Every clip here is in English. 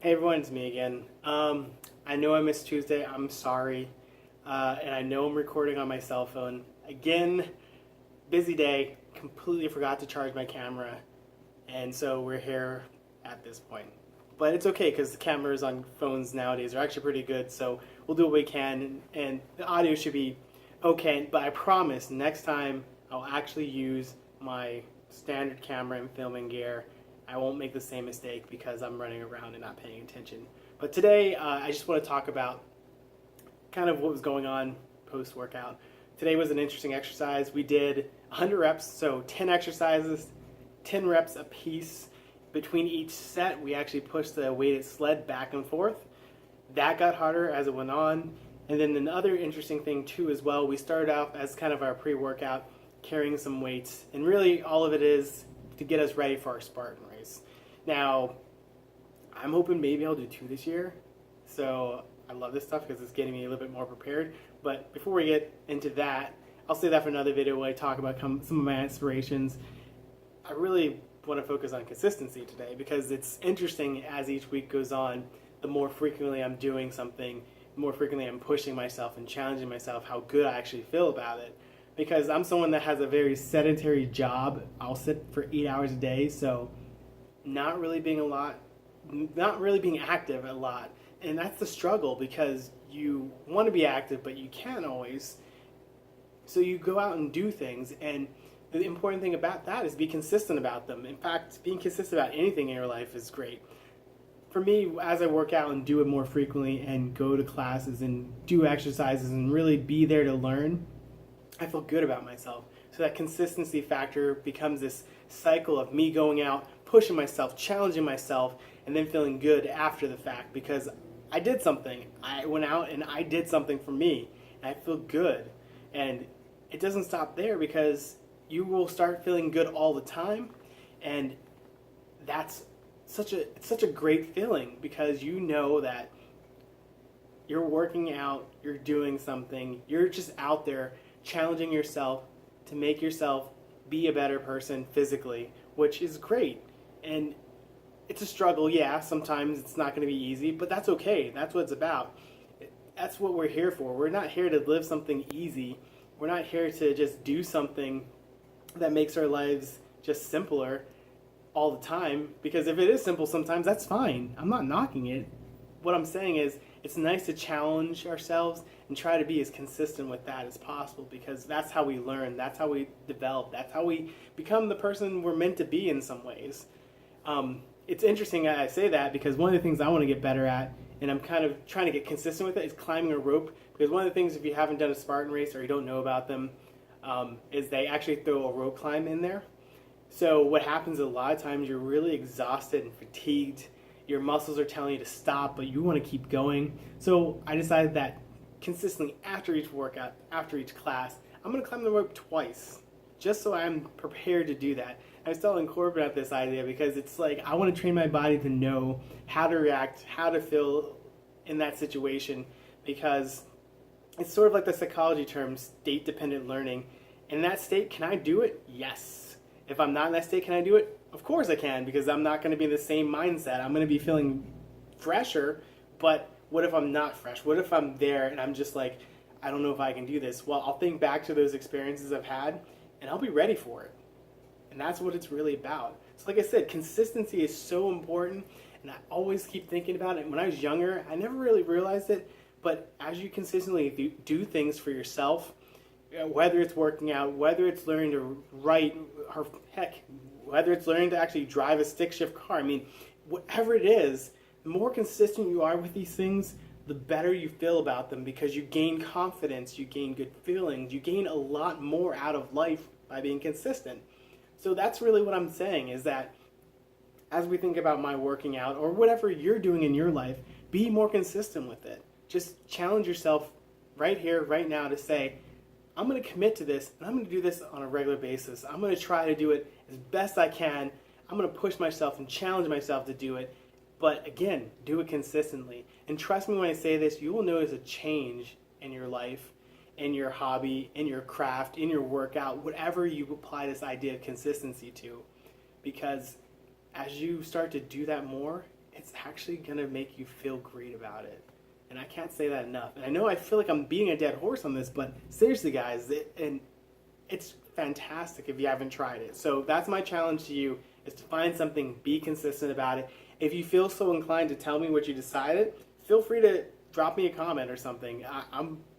Hey everyone, it's me again. I know I missed Tuesday. I'm sorry. And I know I'm recording on my cell phone. Again, busy day. Completely forgot to charge my camera. And so we're here at this point. But it's okay because the cameras on phones nowadays are actually pretty good. So we'll do what we can. And the audio should be okay. But I promise next time I'll actually use my standard camera and filming gear. I won't make the same mistake because I'm running around and not paying attention. But today, I just want to talk about kind of what was going on post workout. Today was an interesting exercise. We did 100 reps, so 10 exercises, 10 reps a piece. Between each set, we actually pushed the weighted sled back and forth. That got harder as it went on. And then another interesting thing, too, as well, we started off as kind of our pre workout, carrying some weights. And really, all of it is to get us ready for our Spartan race. Now, I'm hoping maybe I'll do 2 this year. So I love this stuff because it's getting me a little bit more prepared. But before we get into that, I'll save that for another video where I talk about some of my inspirations. I really want to focus on consistency today because it's interesting as each week goes on, the more frequently I'm doing something, the more frequently I'm pushing myself and challenging myself how good I actually feel about it. Because I'm someone that has a very sedentary job. I'll sit for 8 hours a day, so not really being active a lot. And that's the struggle because you want to be active, but you can't always. So you go out and do things, and the important thing about that is be consistent about them. In fact, being consistent about anything in your life is great. For me, as I work out and do it more frequently and go to classes and do exercises and really be there to learn, I feel good about myself. So that consistency factor becomes this cycle of me going out, pushing myself, challenging myself, and then feeling good after the fact because I did something. I went out and I did something for me, and I feel good. And it doesn't stop there because you will start feeling good all the time, and that's such a great feeling because you know that you're working out, you're doing something, you're just out there challenging yourself to make yourself be a better person physically, which is great. And it's a struggle, yeah, sometimes it's not going to be easy, but that's okay. That's what it's about. That's what we're here for. We're not here to live something easy. We're not here to just do something that makes our lives just simpler all the time, because if it is simple sometimes, that's fine. I'm not knocking it. What I'm saying is it's nice to challenge ourselves and try to be as consistent with that as possible because that's how we learn, that's how we develop, that's how we become the person we're meant to be in some ways. It's interesting that I say that because one of the things I want to get better at, and I'm kind of trying to get consistent with it, is climbing a rope. Because one of the things, if you haven't done a Spartan race or you don't know about them, is they actually throw a rope climb in there. So what happens a lot of times, you're really exhausted and fatigued. Your muscles are telling you to stop, but you want to keep going. So I decided that consistently after each workout, after each class, I'm going to climb the rope twice, just so I'm prepared to do that. I'm still incorporating this idea because it's like I want to train my body to know how to react, how to feel in that situation, because it's sort of like the psychology term state-dependent learning. In that state, can I do it? Yes. If I'm not in that state, can I do it? Of course I can, because I'm not going to be in the same mindset. I'm going to be feeling fresher, but what if I'm not fresh? What if I'm there and I'm just like, I don't know if I can do this? Well, I'll think back to those experiences I've had, and I'll be ready for it. And that's what it's really about. So like I said, consistency is so important, and I always keep thinking about it. When I was younger, I never really realized it, but as you consistently do things for yourself, whether it's working out, whether it's learning to write, or heck, whether it's learning to actually drive a stick shift car, I mean, whatever it is, the more consistent you are with these things, the better you feel about them because you gain confidence, you gain good feelings, you gain a lot more out of life by being consistent. So that's really what I'm saying is that as we think about my working out or whatever you're doing in your life, be more consistent with it. Just challenge yourself right here, right now to say, I'm going to commit to this and I'm going to do this on a regular basis. I'm going to try to do it as best I can. I'm going to push myself and challenge myself to do it. But again, do it consistently. And trust me when I say this, you will notice a change in your life, in your hobby, in your craft, in your workout, whatever you apply this idea of consistency to. Because as you start to do that more, it's actually going to make you feel great about it. And I can't say that enough. And I know I feel like I'm beating a dead horse on this, but seriously, guys, it's fantastic if you haven't tried it. So that's my challenge to you, is to find something, be consistent about it. If you feel so inclined to tell me what you decided, feel free to drop me a comment or something.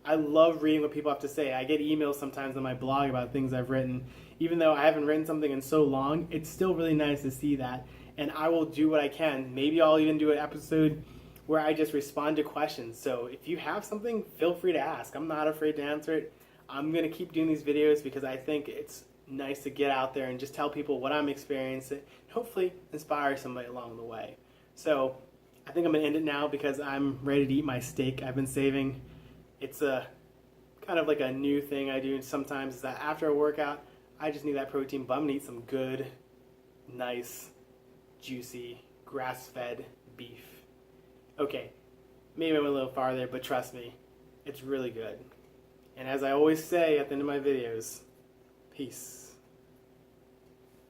I love reading what people have to say. I get emails sometimes on my blog about things I've written. Even though I haven't written something in so long, it's still really nice to see that. And I will do what I can. Maybe I'll even do an episode where I just respond to questions. So if you have something, feel free to ask. I'm not afraid to answer it. I'm going to keep doing these videos because I think it's nice to get out there and just tell people what I'm experiencing, and hopefully inspire somebody along the way. So I think I'm going to end it now because I'm ready to eat my steak I've been saving. It's a kind of like a new thing I do sometimes, is that after a workout, I just need that protein, but I'm going to eat some good, nice, juicy, grass-fed beef. Okay, maybe I went a little farther, but trust me, it's really good. And as I always say at the end of my videos, peace.